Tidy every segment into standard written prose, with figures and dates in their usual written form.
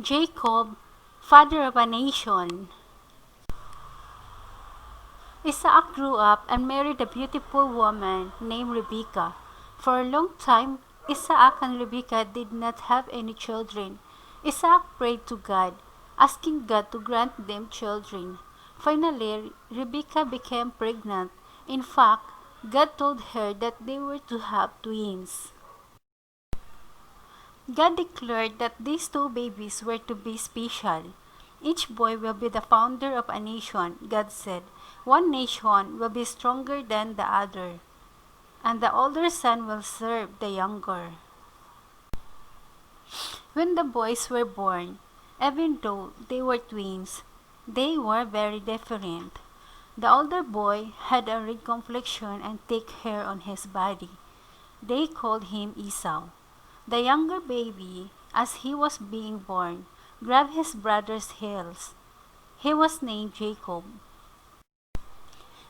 Jacob, father of a nation. Isaac grew up and married a beautiful woman named Rebekah. For a long time, Isaac and Rebekah did not have any children. Isaac prayed to God, asking God to grant them children. Finally, Rebekah became pregnant. In fact, God told her that they were to have twins. God declared that these two babies were to be special. Each boy will be the founder of a nation, God said. One nation will be stronger than the other, and the older son will serve the younger. When the boys were born, even though they were twins, they were very different. The older boy had a red complexion and thick hair on his body. They called him Esau. The younger baby, as he was being born, grabbed his brother's heels. He was named Jacob.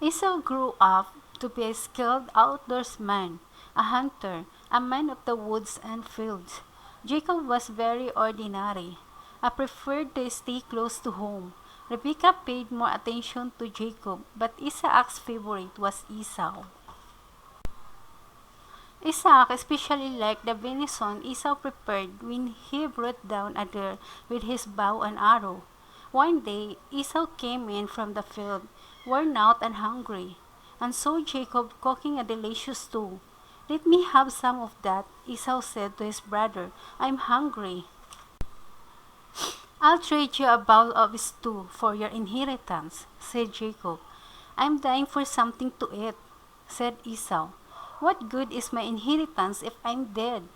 Esau grew up to be a skilled outdoorsman, a hunter, a man of the woods and fields. Jacob was very ordinary. I preferred to stay close to home. Rebekah paid more attention to Jacob, but Isaac's favorite was Esau. Isaac especially liked the venison Esau prepared when he brought down a deer with his bow and arrow. One day, Esau came in from the field, worn out and hungry, and saw Jacob cooking a delicious stew. "Let me have some of that," Esau said to his brother. "I'm hungry." "I'll trade you a bowl of stew for your inheritance," said Jacob. "I'm dying for something to eat," said Esau. "What good is my inheritance if I'm dead?"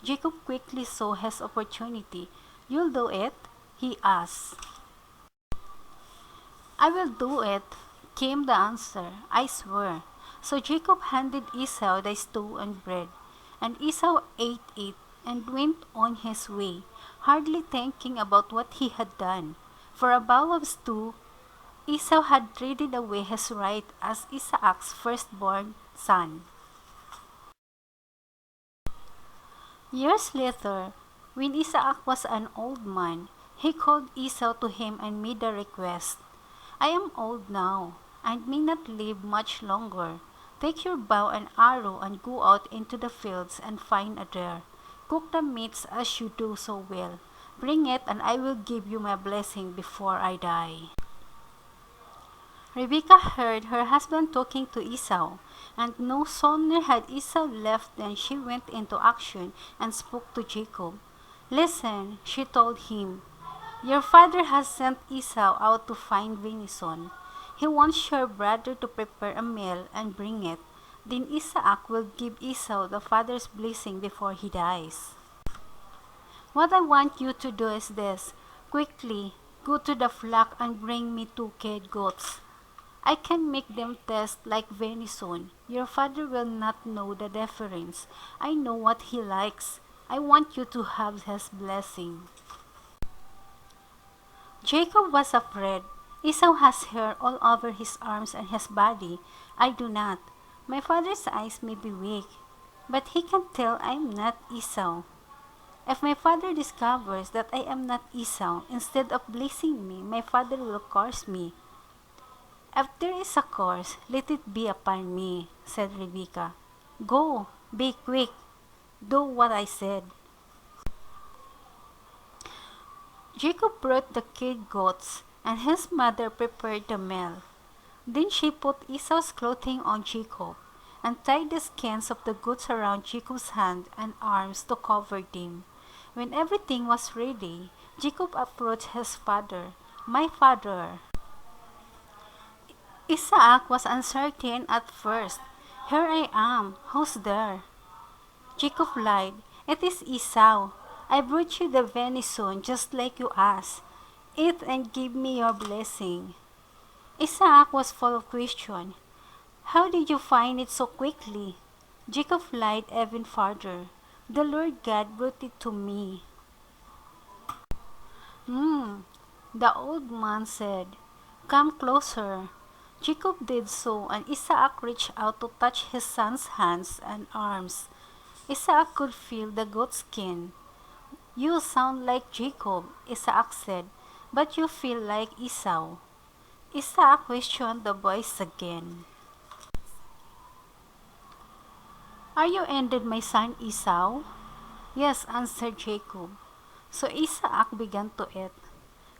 Jacob quickly saw his opportunity. "You'll do it?" he asked. "I will do it," came the answer. "I swear." So Jacob handed Esau the stew and bread, and Esau ate it and went on his way, hardly thinking about what he had done. For a bowl of stew, Esau had traded away his right as Isaac's firstborn son. Years later, when Isaac was an old man, he called Esau to him and made a request. "I am old now, and may not live much longer. Take your bow and arrow and go out into the fields and find a deer. Cook the meats as you do so well. Bring it, and I will give you my blessing before I die." Rebekah heard her husband talking to Esau, and no sooner had Esau left than she went into action and spoke to Jacob. "Listen," she told him. "Your father has sent Esau out to find venison. He wants your brother to prepare a meal and bring it. Then Isaac will give Esau the father's blessing before he dies. What I want you to do is this. Quickly, go to the flock and bring me 2 kid goats. I can make them taste like venison. Your father will not know the difference. I know what he likes. I want you to have his blessing." Jacob was afraid. "Esau has hair all over his arms and his body. I do not. My father's eyes may be weak, but he can tell I am not Esau. If my father discovers that I am not Esau, instead of blessing me, my father will curse me." "If there is a curse, let it be upon me," said Rebekah. "Go, be quick, do what I said." Jacob brought the kid goats, and his mother prepared the meal. Then she put Esau's clothing on Jacob, and tied the skins of the goats around Jacob's hands and arms to cover them. When everything was ready, Jacob approached his father. "My father." Isaac was uncertain at first. "Here I am. Who's there?" Jacob lied. "It is Esau. I brought you the venison just like you asked. Eat and give me your blessing." Isaac was full of question. "How did you find it so quickly?" Jacob lied even further. "The Lord God brought it to me." "Hmm," the old man said. "Come closer." Jacob did so, and Isaac reached out to touch his son's hands and arms. Isaac could feel the goat skin. You sound like Jacob, Isaac said, but you feel like Esau. Isaac questioned the boys again. Are you indeed my son Esau? Yes, answered Jacob. So Isaac began to eat.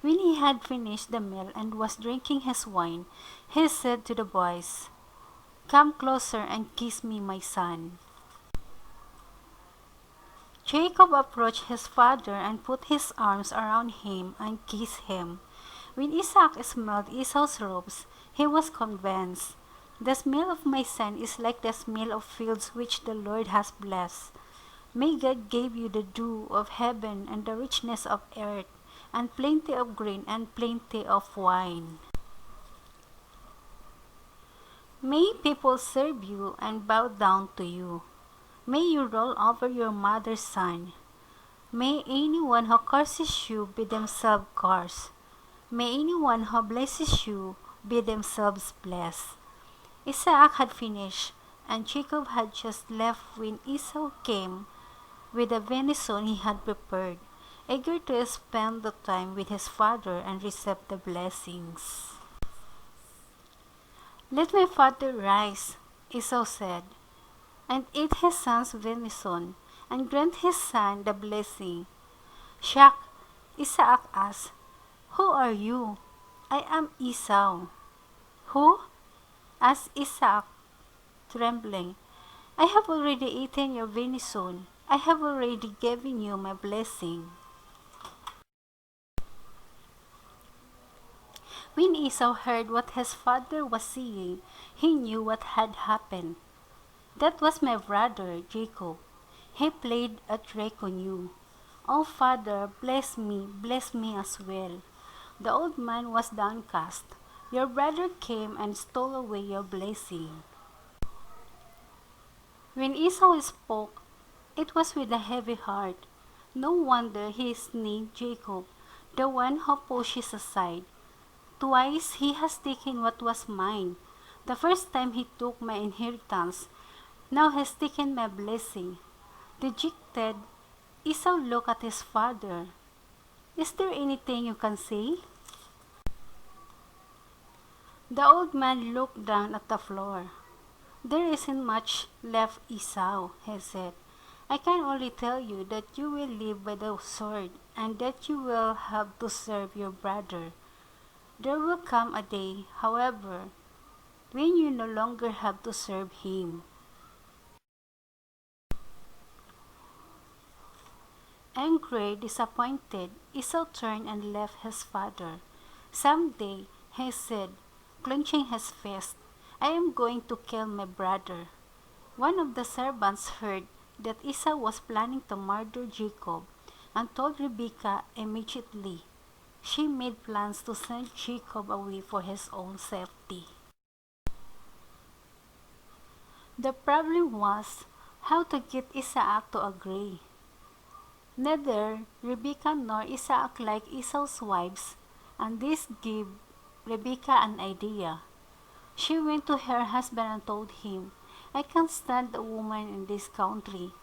When he had finished the meal and was drinking his wine, he said to the boys, "Come closer and kiss me, my son." Jacob approached his father and put his arms around him and kissed him. When Isaac smelled Esau's robes, he was convinced. The smell of my son is like the smell of fields which the Lord has blessed. May God give you the dew of heaven and the richness of earth, and plenty of grain and plenty of wine. May people serve you and bow down to you. May you roll over your mother's son. May anyone who curses you be themselves cursed. May anyone who blesses you be themselves blessed. Isaac had finished, and Jacob had just left when Esau came with the venison he had prepared, eager to spend the time with his father and receive the blessings. "Let my father rise," Esau said, "and eat his son's venison, and grant his son the blessing." Shocked, Isaac asked, "Who are you?" "I am Esau." "Who?" asked Isaac, trembling. "I have already eaten your venison. I have already given you my blessing." When Esau heard what his father was saying, he knew what had happened. "That was my brother, Jacob. He played a trick on you. Oh, father, bless me as well." The old man was downcast. "Your brother came and stole away your blessing." When Esau spoke, it was with a heavy heart. No wonder he is named Jacob, the one who pushes aside. Twice he has taken what was mine. The first time he took my inheritance. Now he has taken my blessing. Dejected, Esau looked at his father. "Is there anything you can say?" The old man looked down at the floor. "There isn't much left, Esau," he said. "I can only tell you that you will live by the sword, and that you will have to serve your brother. There will come a day, however, when you no longer have to serve him." Angry, disappointed, Esau turned and left his father. "Someday," he said, clenching his fist, "I am going to kill my brother." One of the servants heard that Esau was planning to murder Jacob and told Rebekah immediately. She made plans to send Jacob away for his own safety. The problem was how to get Isaac to agree. Neither Rebekah nor Isaac liked Esau's wives, and this gave Rebekah an idea. She went to her husband and told him, "I can't stand a woman in this country.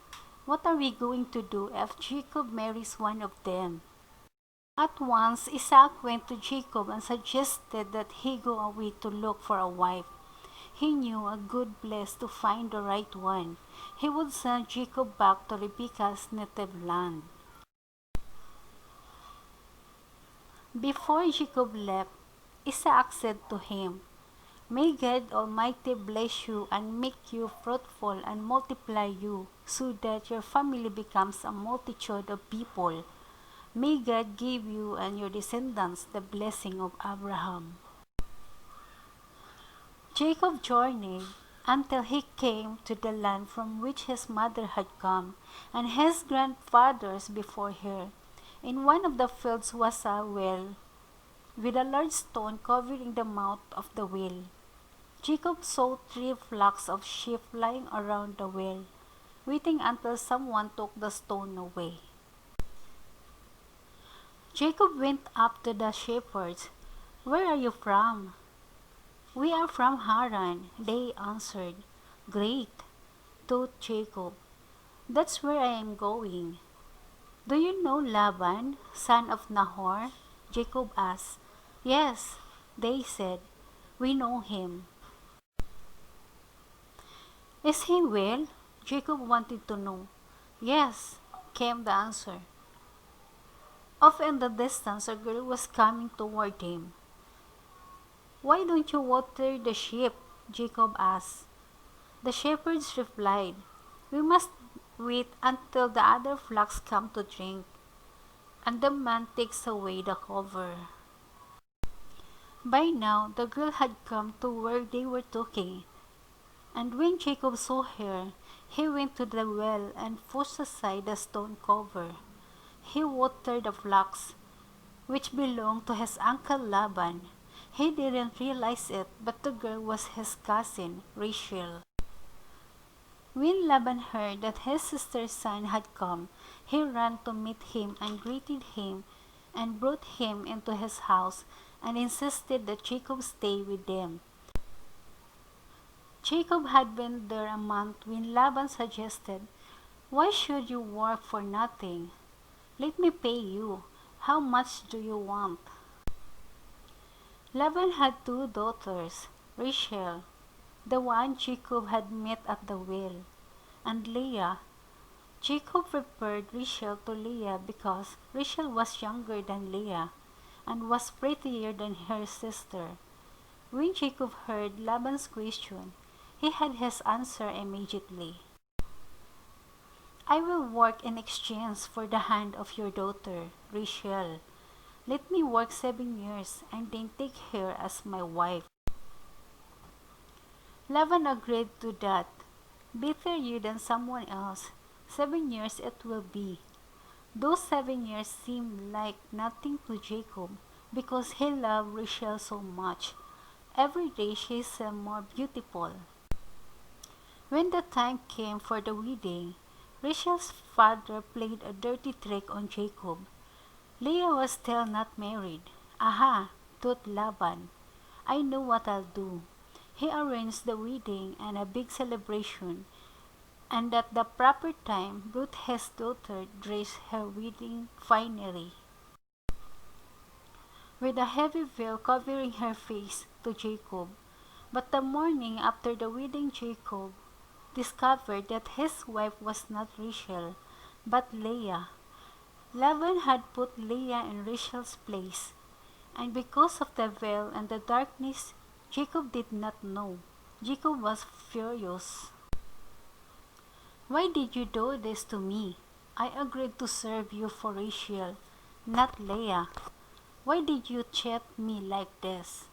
What are we going to do if Jacob marries one of them?" At once Isaac went to Jacob and suggested that he go away to look for a wife. He knew a good place to find the right one. He would send Jacob back to Rebekah's native land. Before Jacob left, Isaac said to him, "May God Almighty bless you and make you fruitful and multiply you, so that your family becomes a multitude of people. May God give you and your descendants the blessing of Abraham." Jacob journeyed until he came to the land from which his mother had come, and his grandfathers before her. In one of the fields was a well, with a large stone covering the mouth of the well. Jacob saw 3 flocks of sheep lying around the well, waiting until someone took the stone away. Jacob went up to the shepherds. "Where are you from?" "We are from Haran," they answered. "Great," thought Jacob. "That's where I am going." Do you know Laban, son of Nahor? Jacob asked. Yes, they said. We know him. Is he well? Jacob wanted to know. Yes, came the answer. Off in the distance, a girl was coming toward him. Why don't you water the sheep? Jacob asked. The shepherds replied, We must wait until the other flocks come to drink, and the man takes away the cover. By now, the girl had come to where they were talking, and when Jacob saw her, he went to the well and pushed aside the stone cover. He watered the flocks, which belonged to his uncle Laban. He didn't realize it, but the girl was his cousin, Rachel. When Laban heard that his sister's son had come, he ran to meet him and greeted him and brought him into his house and insisted that Jacob stay with them. Jacob had been there a month when Laban suggested, Why should you work for nothing? Let me pay you. How much do you want? Laban had two daughters, Rachel, the one Jacob had met at the well, and Leah. Jacob preferred Rachel to Leah because Rachel was younger than Leah and was prettier than her sister. When Jacob heard Laban's question, he had his answer immediately. I will work in exchange for the hand of your daughter, Rachel. Let me work 7 years and then take her as my wife. Laban agreed to that. Better you than someone else. 7 years it will be. Those 7 years seemed like nothing to Jacob because he loved Rachel so much. Every day she seemed more beautiful. When the time came for the wedding, Rachel's father played a dirty trick on Jacob. Leah was still not married. Aha, thought Laban. I know what I'll do. He arranged the wedding and a big celebration, and at the proper time brought his daughter dressed her wedding finery, with a heavy veil covering her face, to Jacob. But the morning after the wedding, Jacob discovered that his wife was not Rachel, but Leah. Laban had put Leah in Rachel's place, and because of the veil and the darkness, Jacob did not know. Jacob was furious. Why did you do this to me? I agreed to serve you for Rachel, not Leah. Why did you cheat me like this?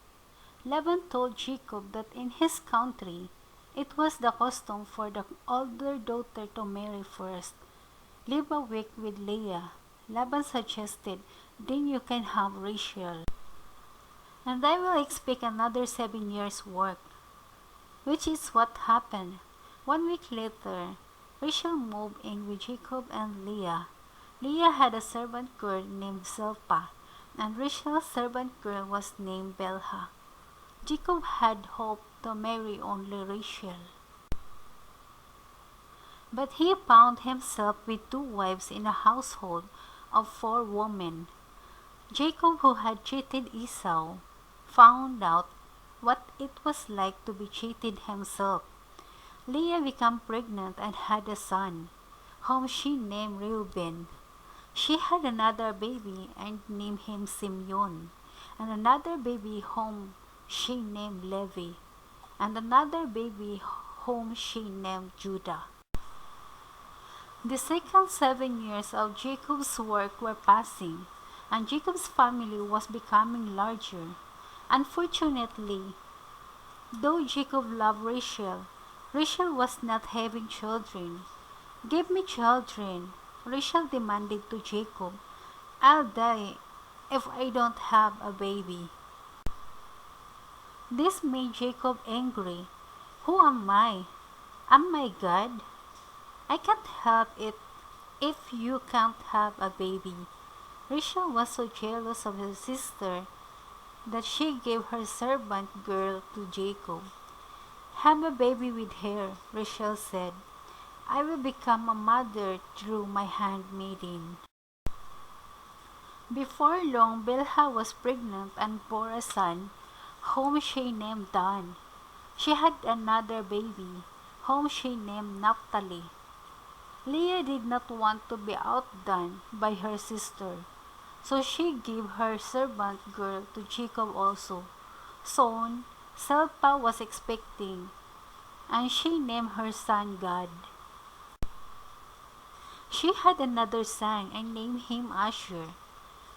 Laban told Jacob that in his country, it was the custom for the older daughter to marry first. Live a week with Leah. Laban suggested, then you can have Rachel. And I will expect another 7 years' work. Which is what happened. 1 week later, Rachel moved in with Jacob and Leah. Leah had a servant girl named Zilpah, and Rachel's servant girl was named Bilhah. Jacob had hoped to marry only Rachel, but he found himself with 2 wives in a household of 4 women. Jacob, who had cheated Esau, found out what it was like to be cheated himself. Leah became pregnant and had a son, whom she named Reuben. She had another baby and named him Simeon, and another baby whom she named Levi, and another baby whom she named Judah. The second 7 years of Jacob's work were passing, and Jacob's family was becoming larger. Unfortunately, though Jacob loved Rachel, Rachel was not having children. Give me children, Rachel demanded to Jacob. I'll die if I don't have a baby. This made Jacob angry. Who am I? Am I God? I can't help it if you can't have a baby. Rachel was so jealous of her sister that she gave her servant girl to Jacob. Have a baby with her, Rachel said. I will become a mother through my handmaiden. Before long, Bilhah was pregnant and bore a son, whom she named Dan. She had another baby, whom she named Naphtali. Leah did not want to be outdone by her sister, so she gave her servant girl to Jacob also. Soon, Zilpah was expecting, and she named her son Gad. She had another son and named him Asher.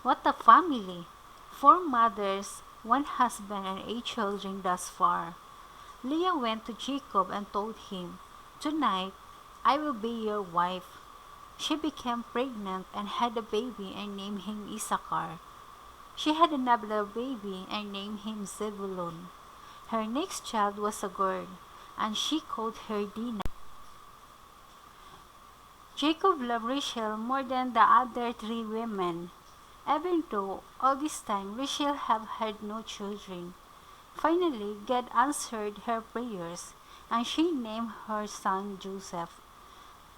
What a family! 4 mothers, 1 husband, and 8 children thus far. Leah went to Jacob and told him, "Tonight I will be your wife." She became pregnant and had a baby and named him Issachar. She had another baby and named him Zebulun. Her next child was a girl, and she called her Dinah. Jacob loved Rachel more than the other 3 women, even though all this time Rachel had no children. Finally, God answered her prayers, and she named her son Joseph.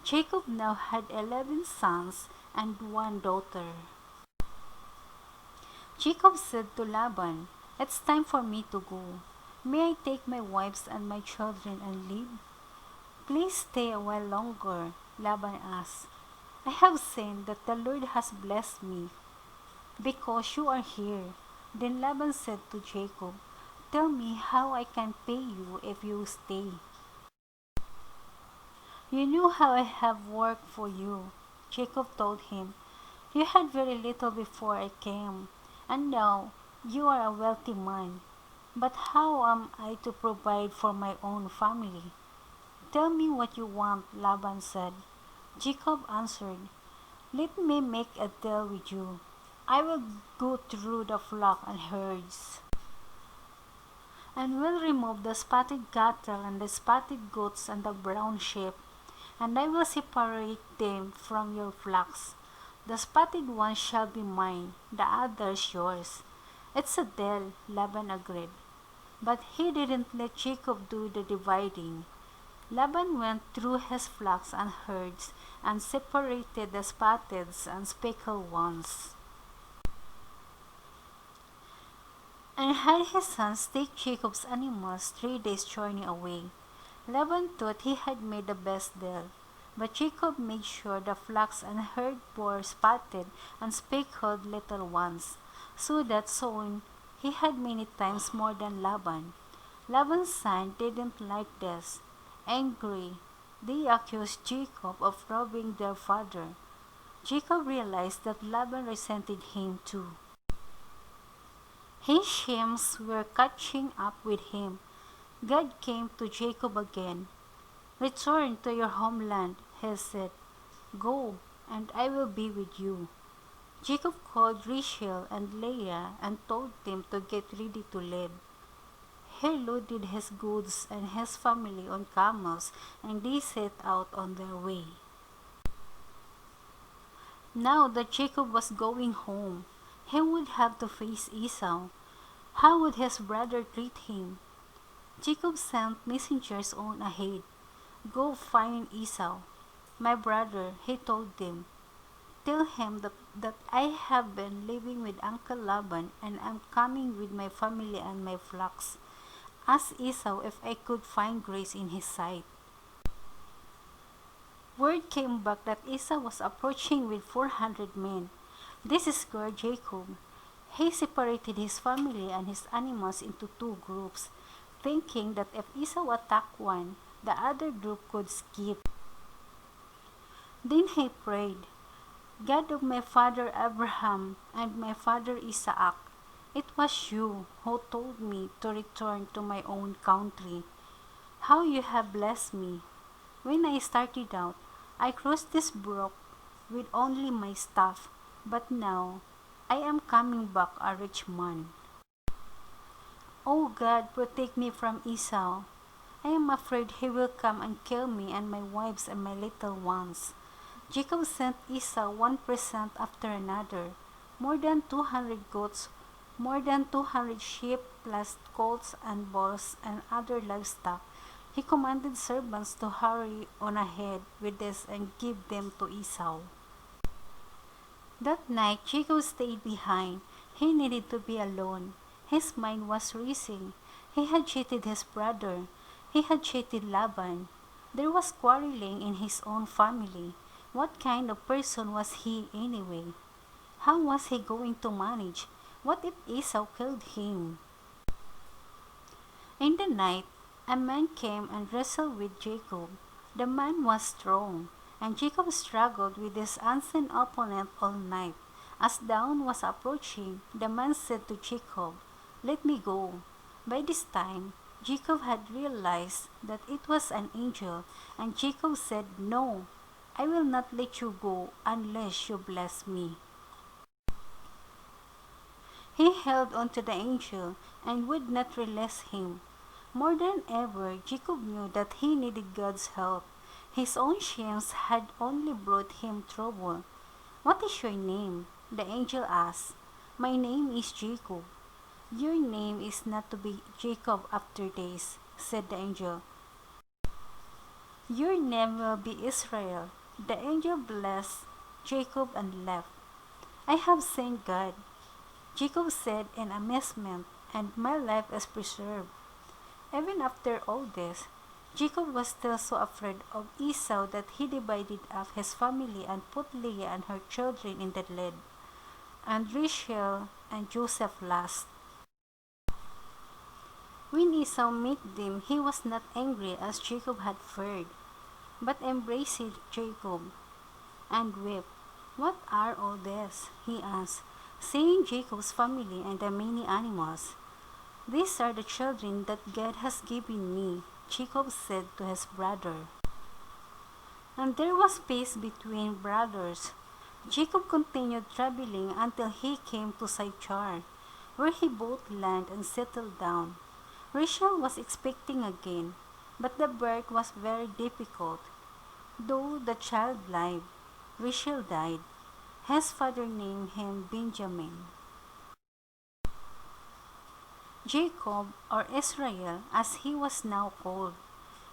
Jacob now had 11 sons and 1 daughter. Jacob said to Laban, "It's time for me to go. May I take my wives and my children and leave?" "Please stay a while longer," Laban asked. "I have seen that the Lord has blessed me because you are here." Then Laban said to Jacob, "Tell me how I can pay you if you stay." "You know how I have worked for you," Jacob told him. "You had very little before I came, and now you are a wealthy man. But how am I to provide for my own family?" "Tell me what you want," Laban said. Jacob answered, "Let me make a deal with you. I will go through the flock and herds, and will remove the spotted cattle and the spotted goats and the brown sheep, and I will separate them from your flocks. The spotted ones shall be mine, the others yours." "It's a deal," Laban agreed. But he didn't let Jacob do the dividing. Laban went through his flocks and herds and separated the spotted and speckled ones, and had his sons take Jacob's animals 3 days' journey away. Laban thought he had made the best deal, but Jacob made sure the flocks and herd bore spotted and speckled little ones, so that soon he had many times more than Laban. Laban's sons didn't like this. Angry, they accused Jacob of robbing their father. Jacob realized that Laban resented him too. His shames were catching up with him. God came to Jacob again. "Return to your homeland," he said. "Go, and I will be with you." Jacob called Rachel and Leah and told them to get ready to leave. He loaded his goods and his family on camels, and they set out on their way. Now that Jacob was going home, he would have to face Esau. How would his brother treat him? Jacob sent messengers on ahead. "Go find Esau, my brother," he told them. "Tell him that I have been living with Uncle Laban and am coming with my family and my flocks. Ask Esau if I could find grace in his sight." Word came back that Esau was approaching with 400 men. This scared Jacob. He separated his family and his animals into 2 groups, thinking that if Esau attacked one, the other group could skip. Then he prayed, "God of my father Abraham and my father Isaac, it was you who told me to return to my own country. How you have blessed me. When I started out, I crossed this brook with only my staff, but now I am coming back a rich man. Oh God, protect me from Esau. I am afraid he will come and kill me and my wives and my little ones." Jacob sent Esau one present after another, more than 200 goats, more than 200 sheep, plus colts and bulls and other livestock. He commanded servants to hurry on ahead with this and give them to Esau. That night, Jacob stayed behind. He needed to be alone. His mind was racing. He had cheated his brother. He had cheated Laban. There was quarreling in his own family. What kind of person was he anyway? How was he going to manage? What if Esau killed him? In the night, a man came and wrestled with Jacob. The man was strong, and Jacob struggled with his unseen opponent all night. As dawn was approaching, the man said to Jacob, "Let me go." By this time, Jacob had realized that it was an angel, and Jacob said, "No, I will not let you go unless you bless me." He held on to the angel and would not release him. More than ever, Jacob knew that he needed God's help. His own shame had only brought him trouble. "What is your name?" the angel asked. "My name is Jacob." "Your name is not to be Jacob after this," said the angel. "Your name will be Israel." The angel blessed Jacob and left. "I have seen God," Jacob said in amazement, "and my life is preserved." Even after all this, Jacob was still so afraid of Esau that he divided up his family and put Leah and her children in the lead, and Rachel and Joseph last. When Esau met them, he was not angry as Jacob had feared, but embraced Jacob and wept. "What are all this?" he asked, seeing Jacob's family and the many animals. "These are the children that God has given me," Jacob said to his brother. And there was peace between brothers. Jacob continued traveling until he came to Sychar, where he bought land and settled down. Rachel was expecting again, but the birth was very difficult. Though the child lived, Rachel died. His father named him Benjamin. Jacob, or Israel, as he was now called,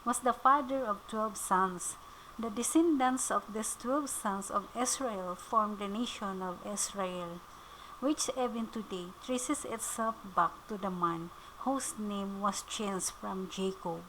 was the father of 12 sons. The descendants of these 12 sons of Israel formed the nation of Israel, which even today traces itself back to the man whose name was changed from Jacob.